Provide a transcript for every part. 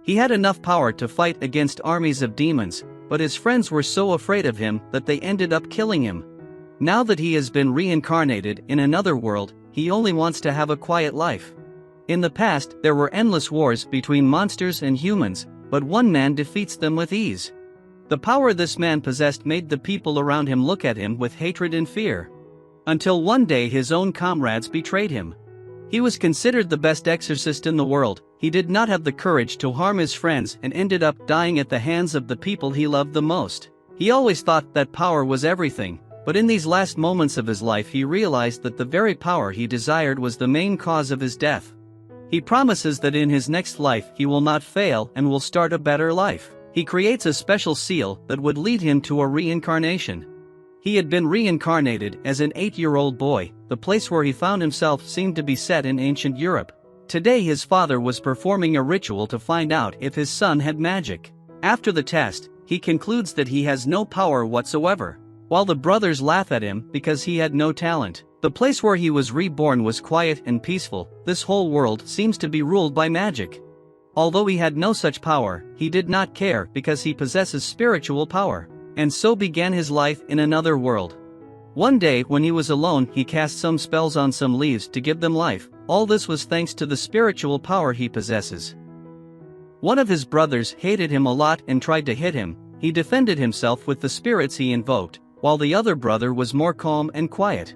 He had enough power to fight against armies of demons, but his friends were so afraid of him that they ended up killing him. Now that he has been reincarnated in another world, he only wants to have a quiet life. In the past, there were endless wars between monsters and humans, but one man defeats them with ease. The power this man possessed made the people around him look at him with hatred and fear. Until one day his own comrades betrayed him. He was considered the best exorcist in the world. He did not have the courage to harm his friends and ended up dying at the hands of the people he loved the most. He always thought that power was everything, but in these last moments of his life he realized that the very power he desired was the main cause of his death. He promises that in his next life he will not fail and will start a better life. He creates a special seal that would lead him to a reincarnation. He had been reincarnated as an 8-year-old boy. The place where he found himself seemed to be set in ancient Europe. Today his father was performing a ritual to find out if his son had magic. After the test, he concludes that he has no power whatsoever, while the brothers laugh at him because he had no talent. The place where he was reborn was quiet and peaceful. This whole world seems to be ruled by magic. Although he had no such power, he did not care because he possesses spiritual power, and so began his life in another world. One day when he was alone, he cast some spells on some leaves to give them life. All this was thanks to the spiritual power he possesses. One of his brothers hated him a lot and tried to hit him. He defended himself with the spirits he invoked, while the other brother was more calm and quiet.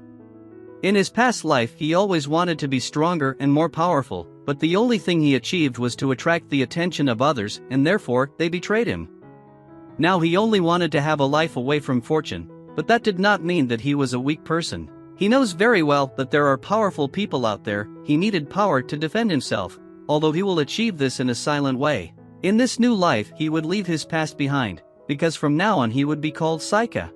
In his past life he always wanted to be stronger and more powerful, but the only thing he achieved was to attract the attention of others, and therefore they betrayed him. Now he only wanted to have a life away from fortune, but that did not mean that he was a weak person. He knows very well that there are powerful people out there. He needed power to defend himself, although he will achieve this in a silent way. In this new life he would leave his past behind, because from now on he would be called Seika.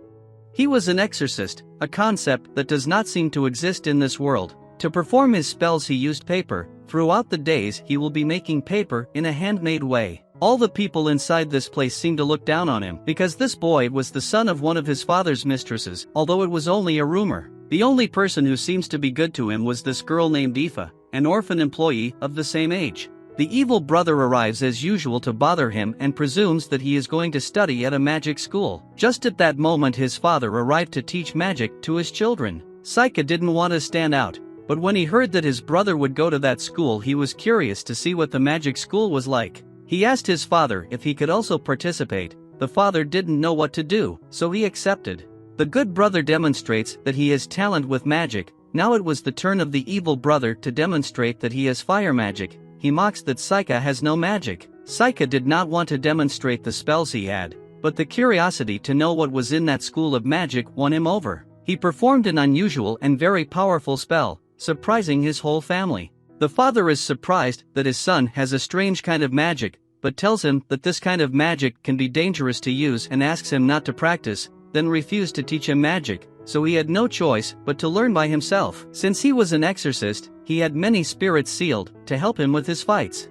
He was an exorcist, a concept that does not seem to exist in this world. To perform his spells he used paper. Throughout the days he will be making paper in a handmade way. All the people inside this place seem to look down on him because this boy was the son of one of his father's mistresses, although it was only a rumor. The only person who seems to be good to him was this girl named Aoife, an orphan employee of the same age. The evil brother arrives as usual to bother him and presumes that he is going to study at a magic school. Just at that moment his father arrived to teach magic to his children. Seika didn't want to stand out, but when he heard that his brother would go to that school he was curious to see what the magic school was like. He asked his father if he could also participate. The father didn't know what to do, so he accepted. The good brother demonstrates that he has talent with magic. Now it was the turn of the evil brother to demonstrate that he has fire magic. He mocks that Seika has no magic. Seika did not want to demonstrate the spells he had, but the curiosity to know what was in that school of magic won him over. He performed an unusual and very powerful spell, surprising his whole family. The father is surprised that his son has a strange kind of magic, but tells him that this kind of magic can be dangerous to use and asks him not to practice, then refused to teach him magic, so he had no choice but to learn by himself. Since he was an exorcist, he had many spirits sealed to help him with his fights.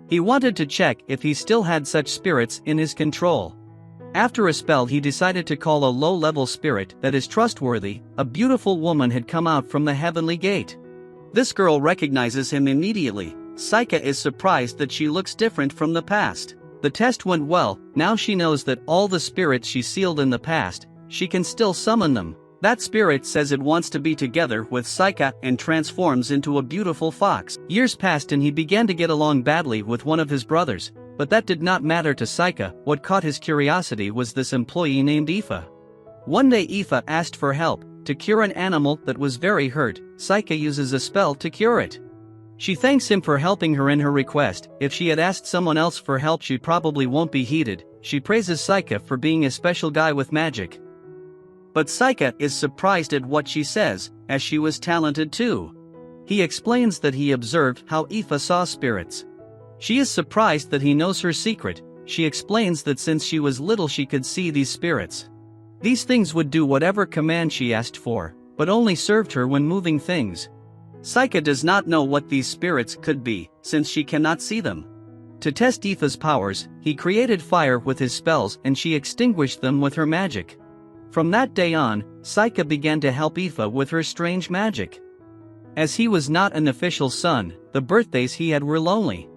He wanted to check if he still had such spirits in his control. After a spell he decided to call a low-level spirit that is trustworthy. A beautiful woman had come out from the heavenly gate. This girl recognizes him immediately. Seika is surprised that she looks different from the past. The test went well. Now she knows that all the spirits she sealed in the past, she can still summon them. That spirit says it wants to be together with Seika and transforms into a beautiful fox. Years passed and he began to get along badly with one of his brothers, but that did not matter to Seika. What caught his curiosity was this employee named Aoife. One day Aoife asked for help to cure an animal that was very hurt. Seika uses a spell to cure it. She thanks him for helping her in her request. If she had asked someone else for help she probably won't be heeded. She praises Seika for being a special guy with magic. But Seika is surprised at what she says, as she was talented too. He explains that he observed how Aoife saw spirits. She is surprised that he knows her secret. She explains that since she was little she could see these spirits. These things would do whatever command she asked for, but only served her when moving things. Seika does not know what these spirits could be, since she cannot see them. To test Aoife's powers, he created fire with his spells and she extinguished them with her magic. From that day on, Seika began to help Aoife with her strange magic. As he was not an official son, the birthdays he had were lonely.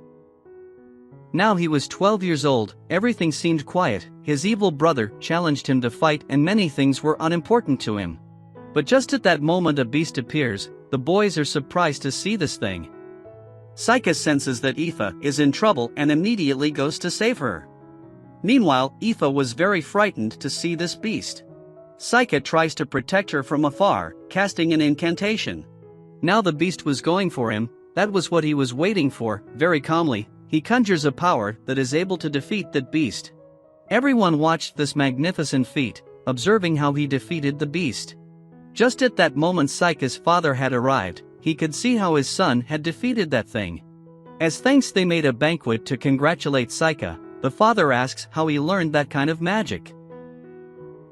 Now he was 12 years old, everything seemed quiet, his evil brother challenged him to fight and many things were unimportant to him. But just at that moment a beast appears, the boys are surprised to see this thing. Seika senses that Aoife is in trouble and immediately goes to save her. Meanwhile, Aoife was very frightened to see this beast. Seika tries to protect her from afar, casting an incantation. Now the beast was going for him, that was what he was waiting for. Very calmly, he conjures a power that is able to defeat that beast. Everyone watched this magnificent feat, observing how he defeated the beast. Just at that moment Seika's father had arrived, he could see how his son had defeated that thing. As thanks they made a banquet to congratulate Seika. The father asks how he learned that kind of magic.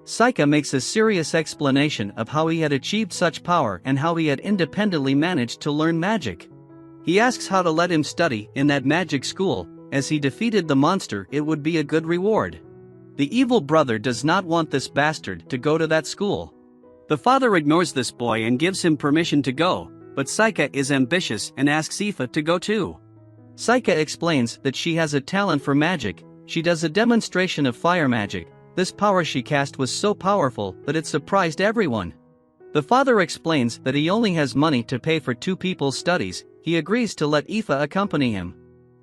Seika makes a serious explanation of how he had achieved such power and how he had independently managed to learn magic. He asks how to let him study in that magic school, as he defeated the monster it would be a good reward. The evil brother does not want this bastard to go to that school. The father ignores this boy and gives him permission to go, but Seika is ambitious and asks Aoife to go too. Seika explains that she has a talent for magic, she does a demonstration of fire magic. This power she cast was so powerful that it surprised everyone. The father explains that he only has money to pay for two people's studies, he agrees to let Aoife accompany him.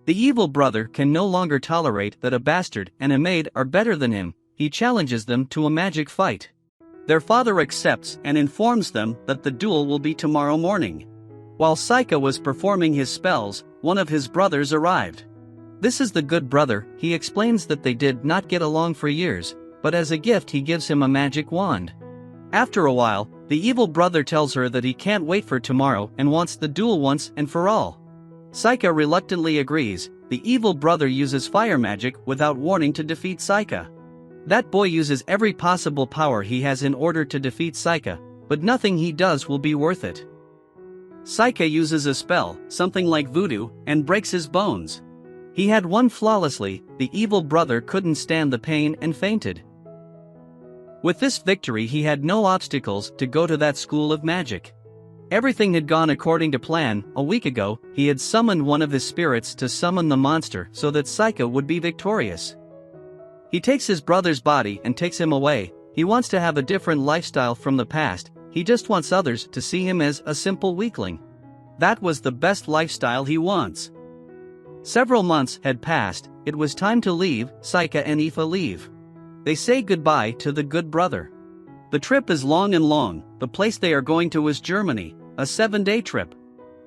The evil brother can no longer tolerate that a bastard and a maid are better than him, he challenges them to a magic fight. Their father accepts and informs them that the duel will be tomorrow morning. While Seika was performing his spells, one of his brothers arrived. This is the good brother, he explains that they did not get along for years, but as a gift he gives him a magic wand. After a while, the evil brother tells her that he can't wait for tomorrow and wants the duel once and for all. Seika reluctantly agrees. The evil brother uses fire magic without warning to defeat Seika. That boy uses every possible power he has in order to defeat Seika, but nothing he does will be worth it. Seika uses a spell, something like voodoo, and breaks his bones. He had won flawlessly, the evil brother couldn't stand the pain and fainted. With this victory he had no obstacles to go to that school of magic. Everything had gone according to plan. A week ago, he had summoned one of his spirits to summon the monster so that Seika would be victorious. He takes his brother's body and takes him away. He wants to have a different lifestyle from the past, he just wants others to see him as a simple weakling. That was the best lifestyle he wants. Several months had passed, it was time to leave. Seika and Aoife leave. They say goodbye to the good brother. The trip is long and long, the place they are going to is Germany, a 7-day trip.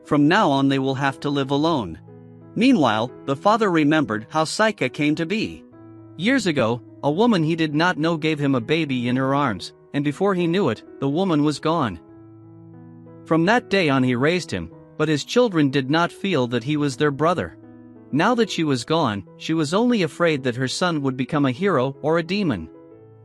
From now on they will have to live alone. Meanwhile, the father remembered how Seika came to be. Years ago, a woman he did not know gave him a baby in her arms, and before he knew it, the woman was gone. From that day on he raised him, but his children did not feel that he was their brother. Now that she was gone, she was only afraid that her son would become a hero or a demon.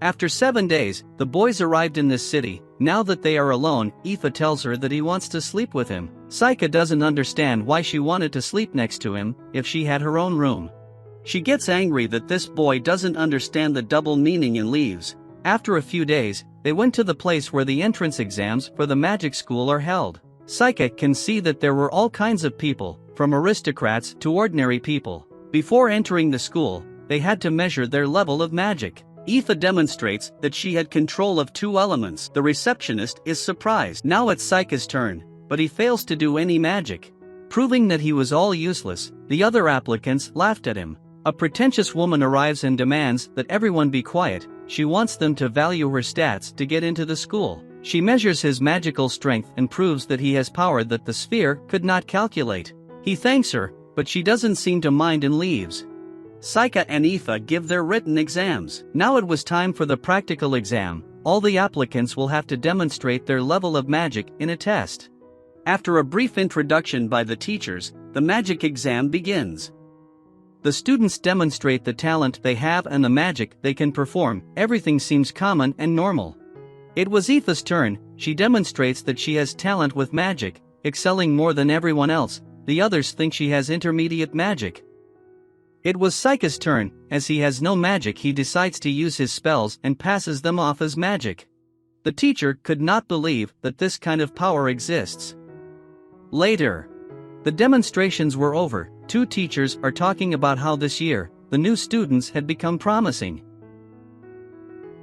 After 7 days, the boys arrived in this city. Now that they are alone, Aoife tells her that he wants to sleep with him. Seika doesn't understand why she wanted to sleep next to him if she had her own room. She gets angry that this boy doesn't understand the double meaning and leaves. After a few days, they went to the place where the entrance exams for the magic school are held. Seika can see that there were all kinds of people, from aristocrats to ordinary people. Before entering the school, they had to measure their level of magic. Aoife demonstrates that she had control of 2 elements. The receptionist is surprised. Now it's Seika's turn, but he fails to do any magic. Proving that he was all useless, the other applicants laughed at him. A pretentious woman arrives and demands that everyone be quiet. She wants them to value her stats to get into the school. She measures his magical strength and proves that he has power that the sphere could not calculate. He thanks her, but she doesn't seem to mind and leaves. Seika and Aoife give their written exams. Now it was time for the practical exam. All the applicants will have to demonstrate their level of magic in a test. After a brief introduction by the teachers, the magic exam begins. The students demonstrate the talent they have and the magic they can perform. Everything seems common and normal. It was Aoife's turn. She demonstrates that she has talent with magic, excelling more than everyone else. The others think she has intermediate magic. It was Seika's turn. As he has no magic, he decides to use his spells and passes them off as magic. The teacher could not believe that this kind of power exists. Later, The demonstrations were over. Two teachers are talking about how this year, the new students had become promising.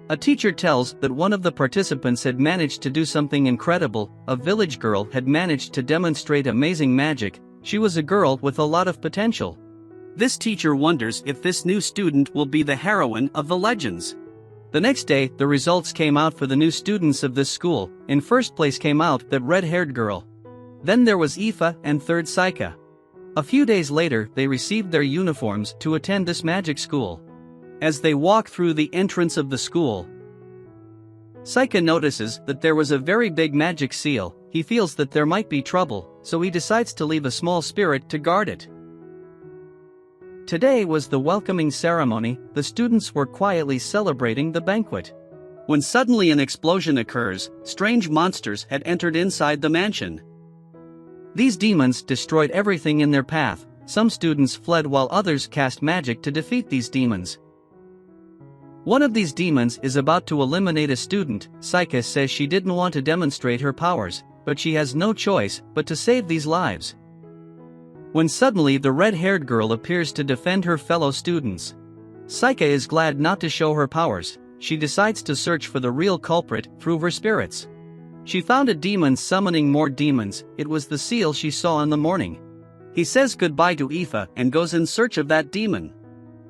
A teacher tells that one of the participants had managed to do something incredible. A village girl had managed to demonstrate amazing magic. She was a girl with a lot of potential. This teacher wonders if this new student will be the heroine of the legends. The next day, the results came out for the new students of this school. In first place came out that red-haired girl. Then there was Aoife and third Seika. A few days later, they received their uniforms to attend this magic school. As they walk through the entrance of the school, Seika notices that there was a very big magic seal. He feels that there might be trouble, so he decides to leave a small spirit to guard it. Today was the welcoming ceremony. The students were quietly celebrating the banquet, when suddenly an explosion occurs. Strange monsters had entered inside the mansion. These demons destroyed everything in their path. Some students fled while others cast magic to defeat these demons. One of these demons is about to eliminate a student. Seika says she didn't want to demonstrate her powers, but she has no choice but to save these lives. When suddenly the red-haired girl appears to defend her fellow students. Seika is glad not to show her powers. She decides to search for the real culprit through her spirits. She found a demon summoning more demons. It was the seal she saw in the morning. He says goodbye to Aoife and goes in search of that demon.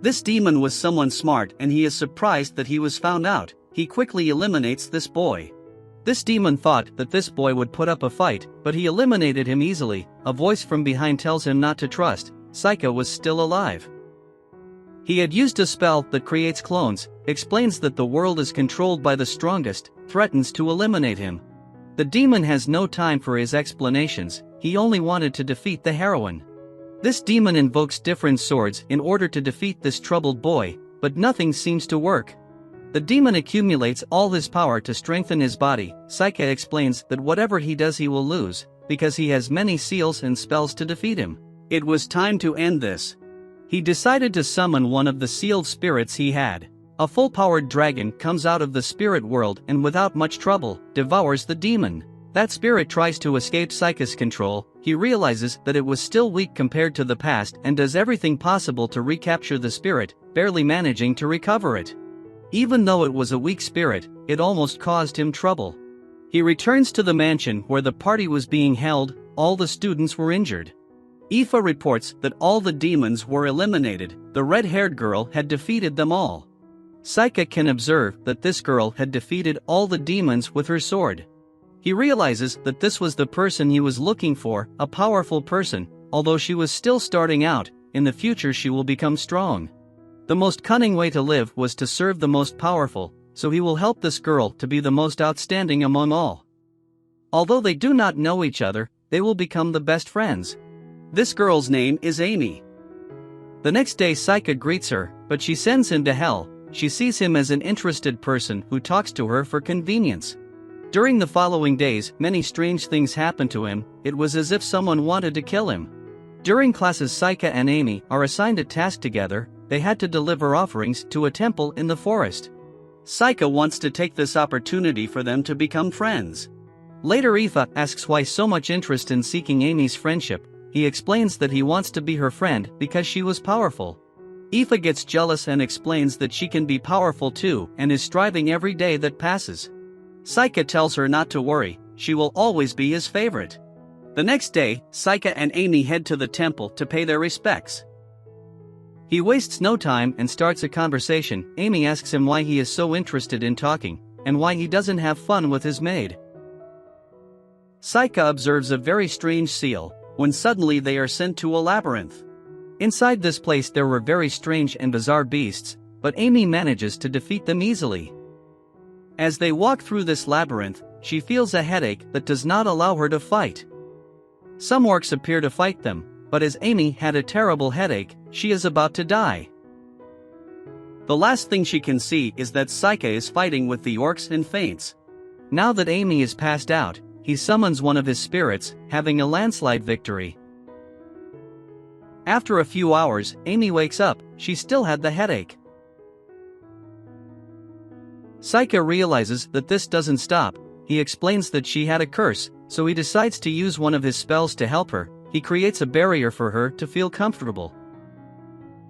This demon was someone smart and he is surprised that he was found out. He quickly eliminates this boy. This demon thought that this boy would put up a fight, but he eliminated him easily. A voice from behind tells him not to trust. Seika was still alive. He had used a spell that creates clones, explains that the world is controlled by the strongest, threatens to eliminate him. The demon has no time for his explanations. He only wanted to defeat the heroine. This demon invokes different swords in order to defeat this troubled boy, but nothing seems to work. The demon accumulates all his power to strengthen his body. Seika explains that whatever he does he will lose, because he has many seals and spells to defeat him. It was time to end this. He decided to summon one of the sealed spirits he had. A full-powered dragon comes out of the spirit world and without much trouble, devours the demon. That spirit tries to escape Seika's control. He realizes that it was still weak compared to the past and does everything possible to recapture the spirit, barely managing to recover it. Even though it was a weak spirit, it almost caused him trouble. He returns to the mansion where the party was being held. All the students were injured. Aoife reports that all the demons were eliminated. The red-haired girl had defeated them all. Seika can observe that this girl had defeated all the demons with her sword. He realizes that this was the person he was looking for, a powerful person. Although she was still starting out, in the future she will become strong. The most cunning way to live was to serve the most powerful, so he will help this girl to be the most outstanding among all. Although they do not know each other, they will become the best friends. This girl's name is Amy. The next day Seika greets her, but she sends him to hell. She sees him as an interested person who talks to her for convenience. During the following days, many strange things happened to him. It was as if someone wanted to kill him. During classes, Seika and Amy are assigned a task together. They had to deliver offerings to a temple in the forest. Seika wants to take this opportunity for them to become friends. Later Aoife asks why so much interest in seeking Amy's friendship. He explains that he wants to be her friend because she was powerful. Aoife gets jealous and explains that she can be powerful too and is striving every day that passes. Seika tells her not to worry, she will always be his favorite. The next day, Seika and Amy head to the temple to pay their respects. He wastes no time and starts a conversation. Amy asks him why he is so interested in talking, and why he doesn't have fun with his maid. Seika observes a very strange seal, when suddenly they are sent to a labyrinth. Inside this place there were very strange and bizarre beasts, but Amy manages to defeat them easily. As they walk through this labyrinth, she feels a headache that does not allow her to fight. Some orcs appear to fight them, but as Amy had a terrible headache, she is about to die. The last thing she can see is that Seika is fighting with the orcs and faints. Now that Amy is passed out, he summons one of his spirits, having a landslide victory. After a few hours, Amy wakes up. She still had the headache. Seika realizes that this doesn't stop. He explains that she had a curse, so he decides to use one of his spells to help her. he creates a barrier for her to feel comfortable.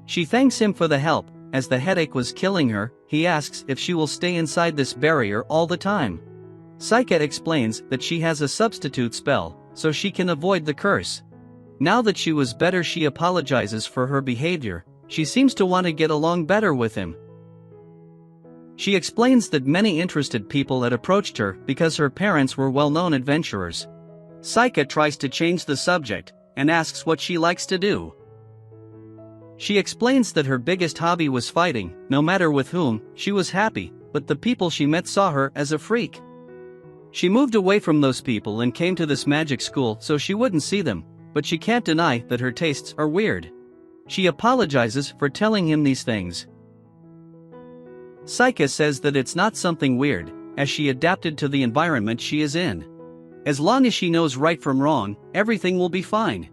She thanks him for the help. As the headache was killing her, he asks if she will stay inside this barrier all the time. Seika explains that she has a substitute spell, so she can avoid the curse. Now that she was better, she apologizes for her behavior. She seems to want to get along better with him. She explains that many interested people had approached her because her parents were well-known adventurers. Seika tries to change the subject and asks what she likes to do. She explains that her biggest hobby was fighting. No matter with whom, she was happy, but the people she met saw her as a freak. She moved away from those people and came to this magic school so she wouldn't see them, but she can't deny that her tastes are weird. She apologizes for telling him these things. Seika says that it's not something weird, as she adapted to the environment she is in. As long as she knows right from wrong, everything will be fine.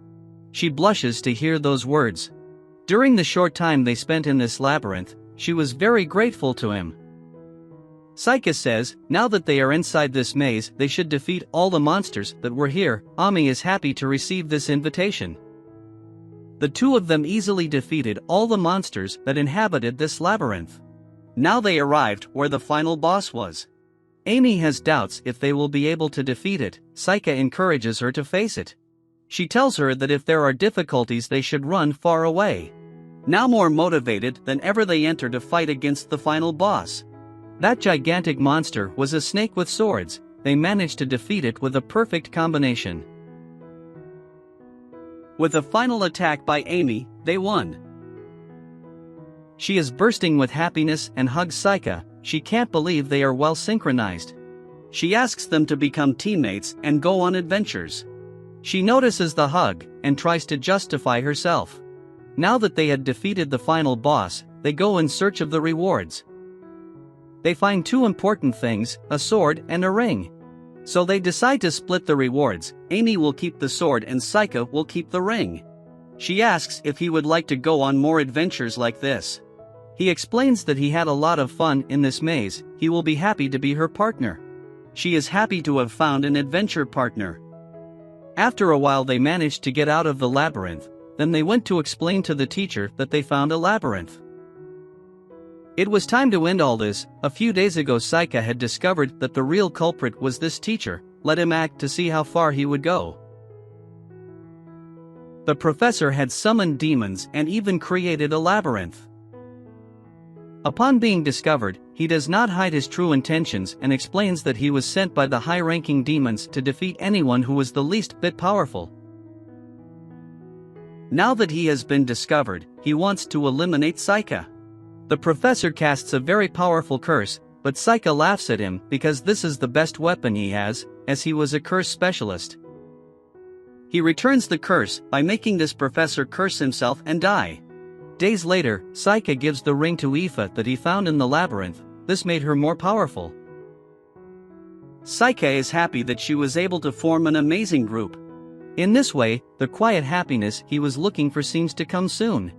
She blushes to hear those words. During the short time they spent in this labyrinth, she was very grateful to him. Seika says, now that they are inside this maze, they should defeat all the monsters that were here. Ami is happy to receive this invitation. The two of them easily defeated all the monsters that inhabited this labyrinth. Now they arrived where the final boss was. Amy has doubts if they will be able to defeat it. Seika encourages her to face it. She tells her that if there are difficulties they should run far away. Now more motivated than ever, they enter to fight against the final boss. That gigantic monster was a snake with swords. They managed to defeat it with a perfect combination. With a final attack by Amy, they won. She is bursting with happiness and hugs Seika. She can't believe they are well synchronized. She asks them to become teammates and go on adventures. She notices the hug and tries to justify herself. Now that they had defeated the final boss, they go in search of the rewards. They find two important things, a sword and a ring. So they decide to split the rewards. Amy will keep the sword and Seika will keep the ring. She asks if he would like to go on more adventures like this. He explains that he had a lot of fun in this maze. He will be happy to be her partner. She is happy to have found an adventure partner. After a while they managed to get out of the labyrinth. Then they went to explain to the teacher that they found a labyrinth. It was time to end all this. A few days ago Seika had discovered that the real culprit was this teacher. Let him act to see how far he would go. The professor had summoned demons and even created a labyrinth. Upon being discovered, he does not hide his true intentions and explains that he was sent by the high-ranking demons to defeat anyone who was the least bit powerful. Now that he has been discovered, he wants to eliminate Seika. The professor casts a very powerful curse, but Seika laughs at him because this is the best weapon he has, as he was a curse specialist. He returns the curse by making this professor curse himself and die. Days later, Seika gives the ring to Aoife that he found in the labyrinth. This made her more powerful. Seika is happy that she was able to form an amazing group. In this way, the quiet happiness he was looking for seems to come soon.